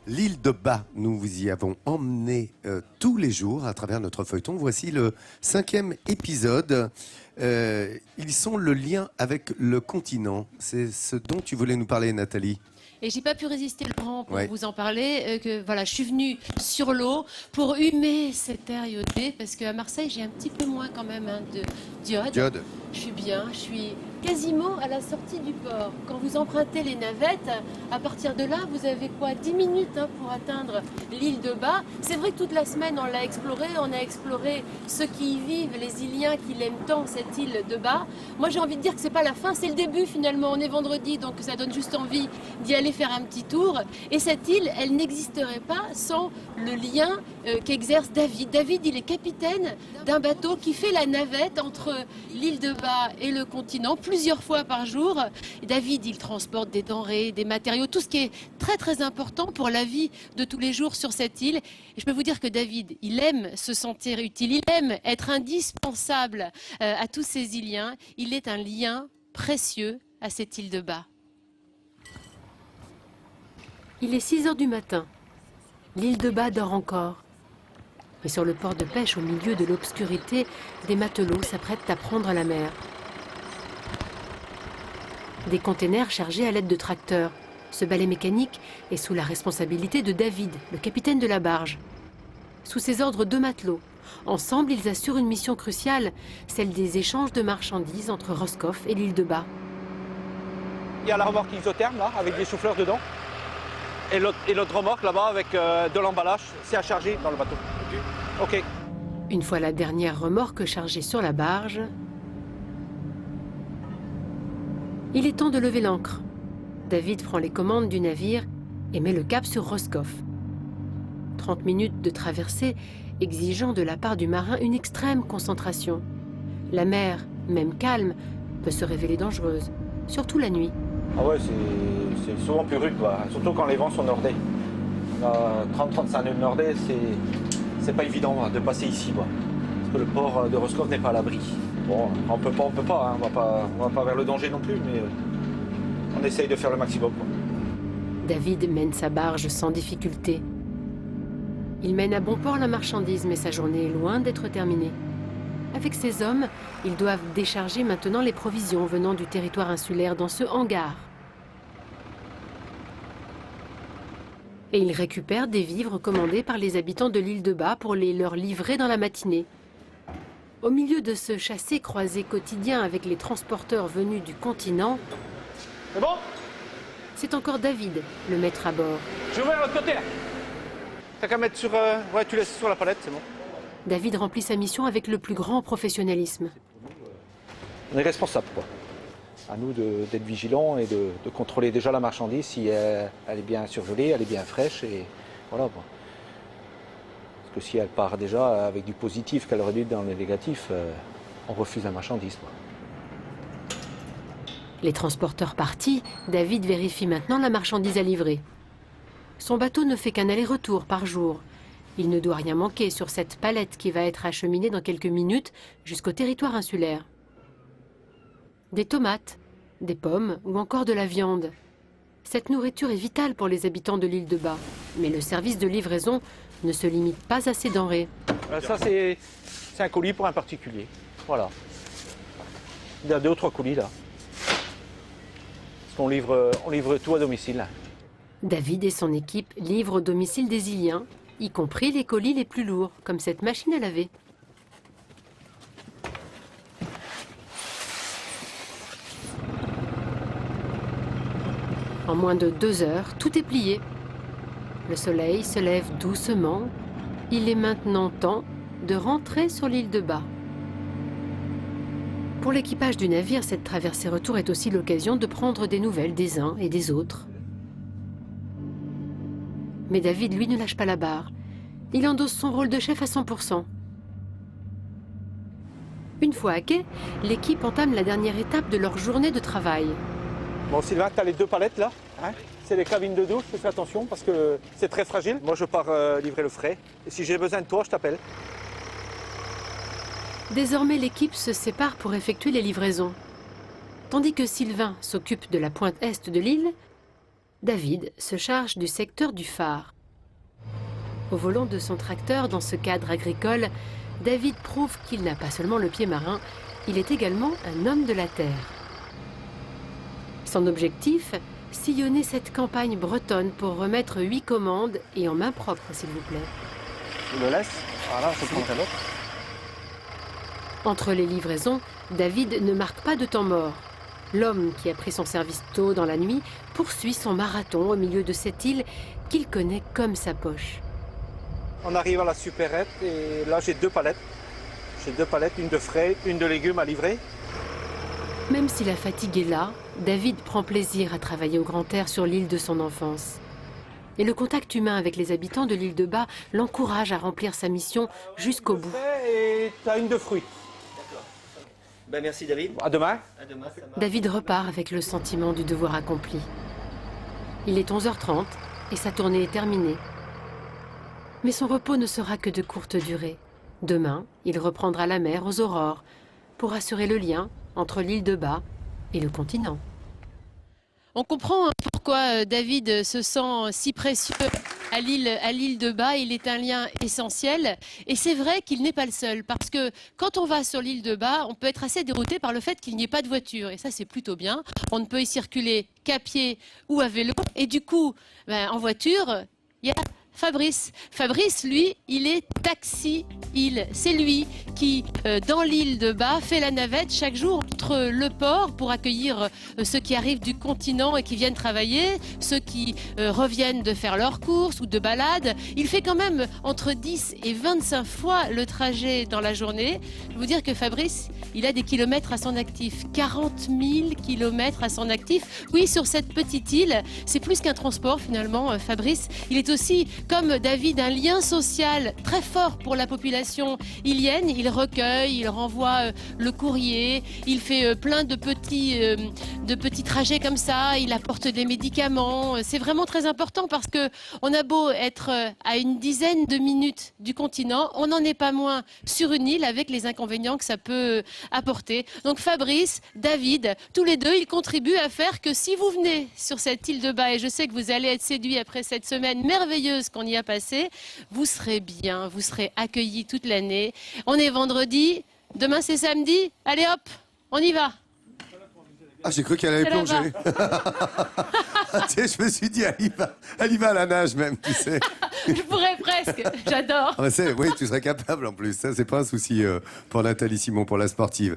L'île de Bas, nous vous y avons emmené tous les jours à travers notre feuilleton. Voici le 5e épisode. Ils sont le lien avec le continent. C'est ce dont tu voulais nous parler, Nathalie. Et j'ai pas pu résister, Laurent, pour Ouais. vous en parler. Voilà, je suis venue sur l'eau pour humer cette air iodé, parce qu'à Marseille, j'ai un petit peu moins quand même de d'iode. Diode. Je suis bien, je suis quasiment à la sortie du port. Quand vous empruntez les navettes, à partir de là, vous avez quoi, 10 minutes pour atteindre l'île de Bas. C'est vrai que toute la semaine, on l'a exploré. On a exploré ceux qui y vivent, les Iliens qui l'aiment tant, cette île de Bas. Moi, j'ai envie de dire que c'est pas la fin, c'est le début finalement. On est vendredi, donc ça donne juste envie d'y aller faire un petit tour. Et cette île, elle n'existerait pas sans le lien qu'exerce David. David, il est capitaine d'un bateau qui fait la navette entre l'île de Bas et le continent plusieurs fois par jour. Et David, il transporte des denrées, des matériaux, tout ce qui est très très important pour la vie de tous les jours sur cette île. Et je peux vous dire que David, il aime se sentir utile, il aime être indispensable à tous ces Iliens. Il est un lien précieux à cette île de Bas. Il est 6 heures du matin. L'île de Bas dort encore. Mais sur le port de pêche, au milieu de l'obscurité, des matelots s'apprêtent à prendre la mer. Des containers chargés à l'aide de tracteurs. Ce balai mécanique est sous la responsabilité de David, le capitaine de la barge. Sous ses ordres, 2 matelots. Ensemble, ils assurent une mission cruciale, celle des échanges de marchandises entre Roscoff et l'île de Bas. Il y a la remorque isotherme là, avec des souffleurs dedans. Et l'autre remorque là-bas avec de l'emballage, c'est à charger dans le bateau. Ok. Une fois la dernière remorque chargée sur la barge, il est temps de lever l'ancre. David prend les commandes du navire et met le cap sur Roscoff. 30 minutes de traversée exigeant de la part du marin une extrême concentration. La mer, même calme, peut se révéler dangereuse, surtout la nuit. Ah ouais, c'est souvent plus rude, quoi. Surtout quand les vents sont nordais. On a 30-35 nœuds nordais, c'est pas évident de passer ici, quoi. Parce que le port de Roscoff n'est pas à l'abri. Bon, on peut pas, hein. On va pas vers le danger non plus, mais on essaye de faire le maximum, quoi. David mène sa barge sans difficulté. Il mène à bon port la marchandise, mais sa journée est loin d'être terminée. Avec ses hommes, ils doivent décharger maintenant les provisions venant du territoire insulaire dans ce hangar. Et ils récupèrent des vivres commandés par les habitants de l'île de Bas pour les leur livrer dans la matinée. Au milieu de ce chassé-croisé quotidien avec les transporteurs venus du continent, C'est bon? c'est encore David, le maître à bord. Je vais ouvrir l'autre côté, là. T'as qu'à mettre sur... Ouais, tu laisses sur la palette, c'est bon. David remplit sa mission avec le plus grand professionnalisme. On est responsable, quoi. À nous d'être vigilants et de contrôler déjà la marchandise si elle est bien surgelée, elle est bien fraîche et voilà, quoi. Parce que si elle part déjà avec du positif qu'elle réduit dans le négatif, on refuse la marchandise, quoi. Les transporteurs partis, David vérifie maintenant la marchandise à livrer. Son bateau ne fait qu'un aller-retour par jour. Il ne doit rien manquer sur cette palette qui va être acheminée dans quelques minutes jusqu'au territoire insulaire. Des tomates, des pommes ou encore de la viande. Cette nourriture est vitale pour les habitants de l'île de Bas. Mais le service de livraison ne se limite pas à ces denrées. Ça, c'est un colis pour un particulier. Voilà. Il y a 2 ou 3 colis, là. Parce qu'on livre tout à domicile, là. David et son équipe livrent au domicile des Iliens, y compris les colis les plus lourds, comme cette machine à laver. En moins de 2 heures, tout est plié. Le soleil se lève doucement. Il est maintenant temps de rentrer sur l'île de Bas. Pour l'équipage du navire, cette traversée retour est aussi l'occasion de prendre des nouvelles des uns et des autres. Mais David, lui, ne lâche pas la barre. Il endosse son rôle de chef à 100%. Une fois à quai, l'équipe entame la dernière étape de leur journée de travail. Bon, Sylvain, tu as les 2 palettes, là. Hein, c'est les cabines de douche, fais attention parce que c'est très fragile. Moi, je pars livrer le frais. Et si j'ai besoin de toi, je t'appelle. Désormais, l'équipe se sépare pour effectuer les livraisons. Tandis que Sylvain s'occupe de la pointe est de l'île, David se charge du secteur du phare. Au volant de son tracteur, dans ce cadre agricole, David prouve qu'il n'a pas seulement le pied marin, il est également un homme de la terre. Son objectif, sillonner cette campagne bretonne pour remettre 8 commandes et en main propre, s'il vous plaît. Je le laisse. Voilà, je prendrai l'autre. Entre les livraisons, David ne marque pas de temps mort. L'homme qui a pris son service tôt dans la nuit poursuit son marathon au milieu de cette île qu'il connaît comme sa poche. On arrive à la supérette et là j'ai 2 palettes. J'ai 2 palettes, une de frais, une de légumes à livrer. Même si la fatigue est là, David prend plaisir à travailler au grand air sur l'île de son enfance. Et le contact humain avec les habitants de l'île de Bas l'encourage à remplir sa mission jusqu'au bout. Et tu as une de fruits. D'accord. Ben, merci David. À demain. À demain, ça marche. David repart avec le sentiment du devoir accompli. Il est 11h30 et sa tournée est terminée. Mais son repos ne sera que de courte durée. Demain, il reprendra la mer aux aurores pour assurer le lien entre l'île de Bas et le continent. On comprend pourquoi David se sent si précieux à l'île de Bas. Il est un lien essentiel. Et c'est vrai qu'il n'est pas le seul. Parce que quand on va sur l'île de Bas, on peut être assez dérouté par le fait qu'il n'y ait pas de voiture. Et ça, c'est plutôt bien. On ne peut y circuler qu'à pied ou à vélo. Et du coup, en voiture, il y a Fabrice. Fabrice, lui, il est taxi-île. C'est lui qui, dans l'île de Bas, fait la navette chaque jour entre le port pour accueillir ceux qui arrivent du continent et qui viennent travailler, ceux qui reviennent de faire leurs courses ou de balades. Il fait quand même entre 10 et 25 fois le trajet dans la journée. Je vais vous dire que Fabrice, il a des kilomètres à son actif. 40 000 kilomètres à son actif. Oui, sur cette petite île, c'est plus qu'un transport finalement, Fabrice. Il est aussi, comme David, un lien social très fort pour la population ilienne. Il recueille, il renvoie le courrier, il fait plein de petits trajets comme ça, il apporte des médicaments. C'est vraiment très important parce que on a beau être à une dizaine de minutes du continent, on n'en est pas moins sur une île avec les inconvénients que ça peut apporter. Donc Fabrice, David, tous les deux, ils contribuent à faire que si vous venez sur cette île de Bas, et je sais que vous allez être séduits après cette semaine merveilleuse qu'on y a passée, vous serez bien, vous serez accueillis toute l'année. On est vendredi, demain c'est samedi, allez hop, on y va. Ah, j'ai cru qu'elle allait C'est plonger. Tu sais, je me suis dit, elle y va à la nage même, tu sais. Je pourrais presque, j'adore. Ah, oui, tu serais capable en plus. Ça, c'est pas un souci pour Nathalie Simon, pour la sportive.